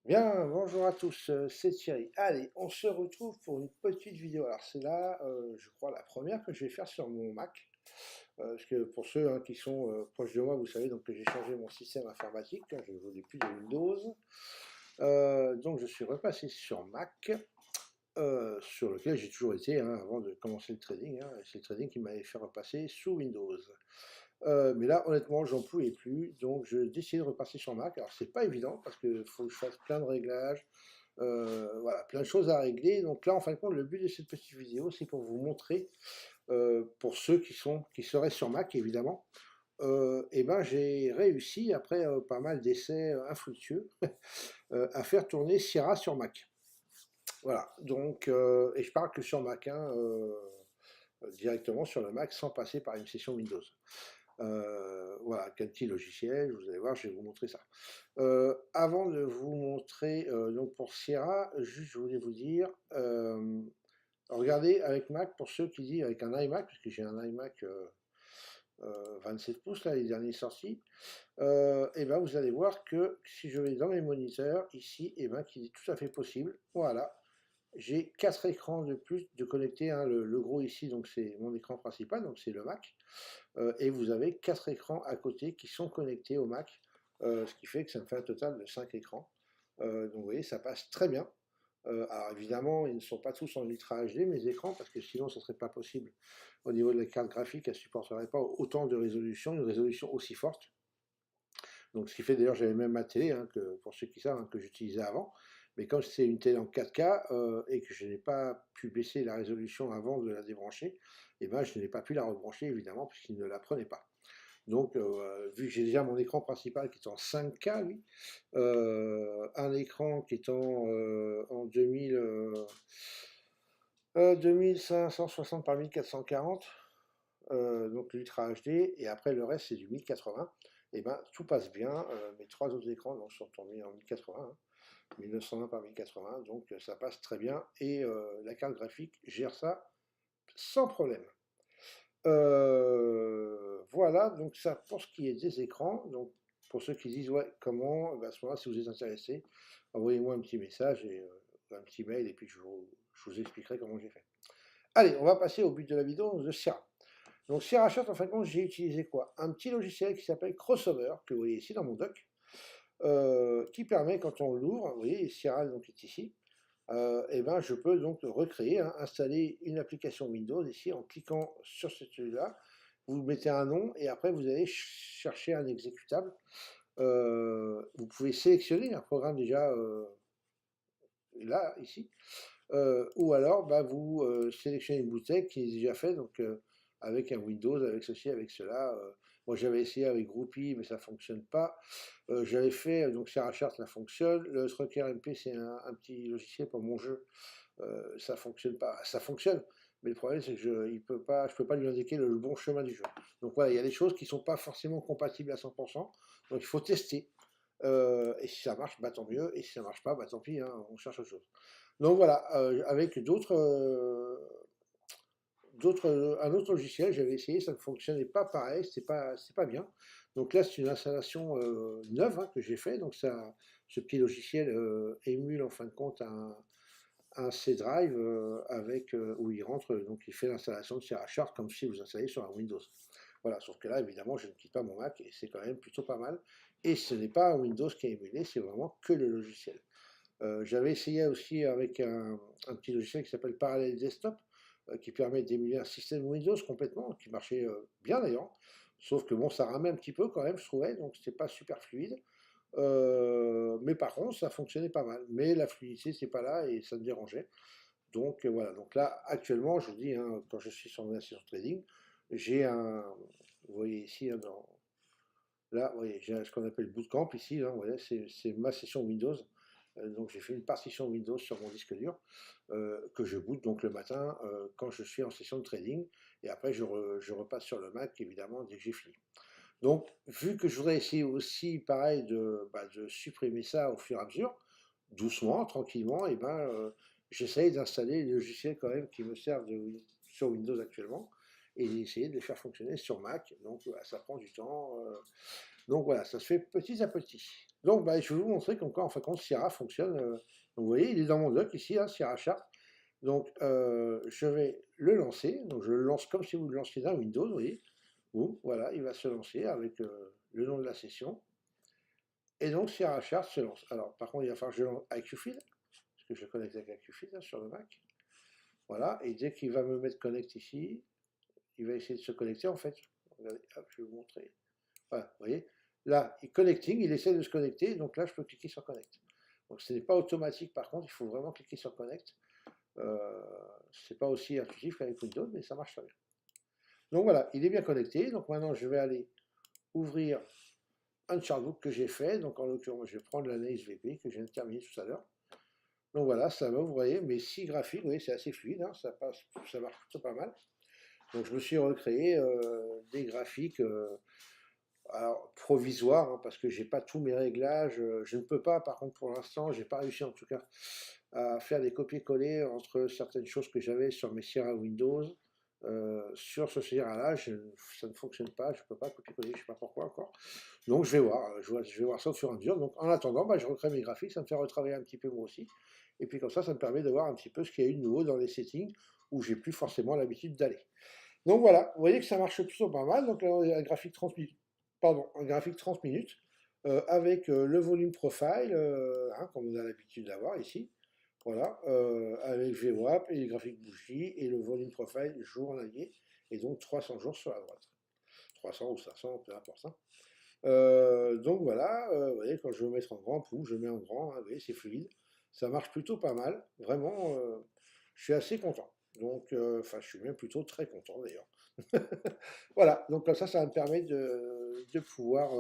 Bien, bonjour à tous, c'est Thierry. Allez, on se retrouve pour une petite vidéo. Alors c'est là, je crois, la première que je vais faire sur mon Mac. Parce que pour ceux qui sont proches de moi, vous savez donc que j'ai changé mon système informatique, hein, je ne voulais plus de Windows. Donc je suis repassé sur Mac, sur lequel j'ai toujours été avant de commencer le trading, hein. C'est le trading qui m'avait fait repasser sous Windows. Mais là, honnêtement, j'en pouvais plus, donc je décidé de repasser sur Mac. Alors c'est pas évident parce qu'il faut que je fasse plein de réglages, voilà, plein de choses à régler. Donc là, en fin de compte, le but de cette petite vidéo, c'est pour vous montrer, pour ceux qui seraient sur Mac, évidemment, et ben j'ai réussi, après pas mal d'essais infructueux, à faire tourner Sierra sur Mac. Voilà, donc, et je parle que sur Mac, directement sur le Mac, sans passer par une session Windows. Voilà, quel petit logiciel, vous allez voir, je vais vous montrer ça. Avant de vous montrer, donc pour Sierra, juste je voulais vous dire, regardez avec Mac, pour ceux qui disent avec un iMac, parce que j'ai un iMac 27 pouces, là, les derniers sortis, et ben vous allez voir que si je vais dans mes moniteurs, ici, et ben qu'il est tout à fait possible, voilà, j'ai 4 écrans de plus de connectés, hein, le gros ici, donc c'est mon écran principal, donc c'est le Mac, et vous avez 4 écrans à côté qui sont connectés au Mac, ce qui fait que ça me fait un total de 5 écrans. Donc vous voyez, ça passe très bien. Alors évidemment, ils ne sont pas tous en Ultra HD, mes écrans, parce que sinon ce ne serait pas possible. Au niveau de la carte graphique, elle ne supporterait pas autant de résolution, une résolution aussi forte. Donc ce qui fait d'ailleurs, j'avais même ma télé, que, pour ceux qui savent, que j'utilisais avant. Mais comme c'est une télé en 4K et que je n'ai pas pu baisser la résolution avant de la débrancher, et ben, je n'ai pas pu la rebrancher évidemment puisqu'il ne la prenait pas. Donc, vu que j'ai déjà mon écran principal qui est en 5K, oui, un écran qui est en 2560 par 1440, donc l'Ultra HD, et après le reste c'est du 1080, et ben tout passe bien. Mes trois autres écrans donc, sont en 1080, 1920 par 1080, donc ça passe très bien, et la carte graphique gère ça sans problème. Voilà, donc ça pour ce qui est des écrans. Donc pour ceux qui disent ouais comment, ben, à ce moment-là, si vous êtes intéressé, envoyez-moi un petit message et un petit mail, et puis je vous expliquerai comment j'ai fait. Allez, on va passer au but de la vidéo de Sierra. Donc Sierra Shot, en fin de compte, j'ai utilisé quoi? Un petit logiciel qui s'appelle Crossover, que vous voyez ici dans mon doc, qui permet, quand on l'ouvre, vous voyez, Sierra donc est ici, et ben je peux donc recréer, installer une application Windows ici en cliquant sur celui-là. Vous mettez un nom et après vous allez chercher un exécutable. Vous pouvez sélectionner un programme déjà là, ici, ou alors bah, vous sélectionnez une bouteille qui est déjà faite, donc avec un Windows, avec ceci, avec cela. Moi j'avais essayé avec Groupie, mais ça ne fonctionne pas. J'avais fait, donc Serachart, ça fonctionne. Le Strucker MP, c'est un petit logiciel pour mon jeu. Ça fonctionne pas. Ça fonctionne, mais le problème c'est que je peux pas lui indiquer le bon chemin du jeu. Donc voilà, il y a des choses qui sont pas forcément compatibles à 100%. Donc il faut tester. Et si ça marche, bah tant mieux. Et si ça marche pas, bah tant pis, on cherche autre chose. Donc voilà, avec un autre logiciel, j'avais essayé, ça ne fonctionnait pas pareil, c'est pas bien. Donc là, c'est une installation neuve que j'ai fait. Donc ça, ce petit logiciel émule en fin de compte un C Drive où il rentre, donc il fait l'installation de Sierra Chart comme si vous installiez sur un Windows. Voilà, sauf que là, évidemment, je ne quitte pas mon Mac et c'est quand même plutôt pas mal. Et ce n'est pas un Windows qui est émulé, c'est vraiment que le logiciel. J'avais essayé aussi avec un petit logiciel qui s'appelle Parallel Desktop, qui permet d'émuler un système Windows complètement, qui marchait bien d'ailleurs. Sauf que bon, ça ramait un petit peu quand même, je trouvais, donc c'était pas super fluide. Mais par contre, ça fonctionnait pas mal. Mais la fluidité, c'est pas là et ça me dérangeait. Donc voilà. Donc là, actuellement, je vous dis, quand je suis sur mon session trading, j'ai vous voyez ici, là, vous voyez, j'ai ce qu'on appelle Bootcamp ici. Vous voyez, c'est ma session Windows. Donc j'ai fait une partition Windows sur mon disque dur que je boot donc le matin quand je suis en session de trading. Et après, je repasse sur le Mac, évidemment, dès que j'ai fini. Donc, vu que je voudrais essayer aussi, pareil, de supprimer ça au fur et à mesure, doucement, tranquillement, et ben, j'essaye d'installer les logiciels quand même qui me servent sur Windows actuellement, et d'essayer de les faire fonctionner sur Mac. Donc, voilà, ça prend du temps. Donc voilà, ça se fait petit à petit. Donc, bah, je vais vous montrer comme quoi, en fin de compte, Sierra fonctionne. Donc, vous voyez, il est dans mon dock ici, hein, Sierra Chart. Donc, je vais le lancer. Donc, je le lance comme si vous le lanciez dans Windows, vous voyez. Boum, voilà, il va se lancer avec le nom de la session. Et donc, Sierra Chart se lance. Alors, par contre, il va falloir que je lance avec Qfid, parce que je connecte avec Qfid hein, sur le Mac. Voilà, et dès qu'il va me mettre connect ici, il va essayer de se connecter en fait. Regardez, hop, je vais vous montrer. Voilà, vous voyez. Là, il connecting, il essaie de se connecter, donc là, je peux cliquer sur connect. Donc, ce n'est pas automatique, par contre, il faut vraiment cliquer sur connect. C'est pas aussi intuitif qu'avec Windows, mais ça marche très bien. Donc voilà, il est bien connecté. Donc maintenant, je vais aller ouvrir un chartbook que j'ai fait. Donc en l'occurrence, je vais prendre l'analyse VP que je viens de terminer tout à l'heure. Donc voilà, ça va, vous voyez, mes 6 graphiques, vous voyez, c'est assez fluide, hein, ça passe, ça marche plutôt pas mal. Donc je me suis recréé des graphiques alors, provisoires, hein, parce que j'ai pas tous mes réglages. Je ne peux pas, par contre, pour l'instant, j'ai pas réussi en tout cas à faire des copier-coller entre certaines choses que j'avais sur mes Sierra Windows. Sur ce Sierra-là, ça ne fonctionne pas, je ne peux pas copier-coller, je ne sais pas pourquoi encore. Donc je vais voir, je vais voir ça au fur et à mesure. Donc en attendant, bah, je recrée mes graphiques, ça me fait retravailler un petit peu moi aussi. Et puis comme ça me permet de voir un petit peu ce qu'il y a eu de nouveau dans les settings où j'ai plus forcément l'habitude d'aller. Donc voilà, vous voyez que ça marche plutôt pas mal. Donc là, un graphique 30 minutes, pardon, un graphique 30 minutes avec le volume profile, hein, comme on a l'habitude d'avoir ici. Voilà, avec VWAP et les graphiques bougies et le volume profile journalier, et donc 300 jours sur la droite. 300 ou 500, peu importe. Hein. Donc voilà, vous voyez, quand je veux mettre en grand, pouf, je mets en grand, hein, vous voyez, c'est fluide. Ça marche plutôt pas mal, vraiment, je suis assez content. Donc, enfin, je suis même plutôt très content d'ailleurs. Voilà, donc comme ça me permet de pouvoir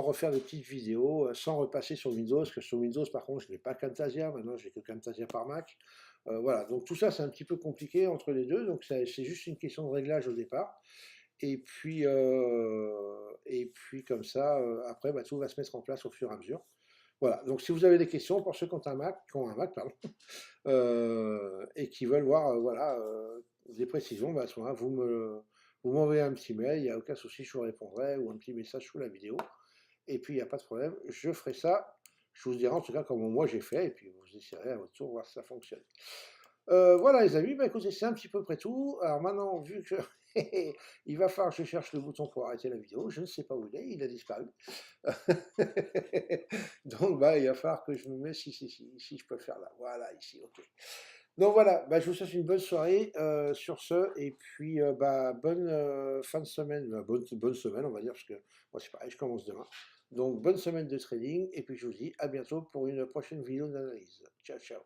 refaire des petites vidéos sans repasser sur Windows, parce que sur Windows, par contre, je n'ai pas Camtasia, maintenant j'ai que Camtasia par Mac. Voilà, donc tout ça, c'est un petit peu compliqué entre les deux, donc c'est juste une question de réglage au départ. Et puis comme ça, après, bah, tout va se mettre en place au fur et à mesure. Voilà, donc si vous avez des questions pour ceux qui ont un Mac pardon, et qui veulent voir voilà, des précisions, bah, à ce moment-là, vous m'envoyez un petit mail, il n'y a aucun souci, je vous répondrai, ou un petit message sous la vidéo. Et puis, il n'y a pas de problème, je ferai ça. Je vous dirai en tout cas comment moi j'ai fait, et puis vous essaierez à votre tour voir si ça fonctionne. Voilà les amis, bah écoutez, c'est un petit peu près tout. Alors maintenant, vu que il va falloir que je cherche le bouton pour arrêter la vidéo, je ne sais pas où il a disparu. Donc bah il va falloir que je me mette ici, je peux le faire là. Voilà, ici, ok. Donc voilà, bah, je vous souhaite une bonne soirée sur ce, et puis bah, bonne fin de semaine, bah, bonne semaine on va dire, parce que moi c'est pareil, je commence demain. Donc bonne semaine de trading, et puis je vous dis à bientôt pour une prochaine vidéo d'analyse. Ciao, ciao.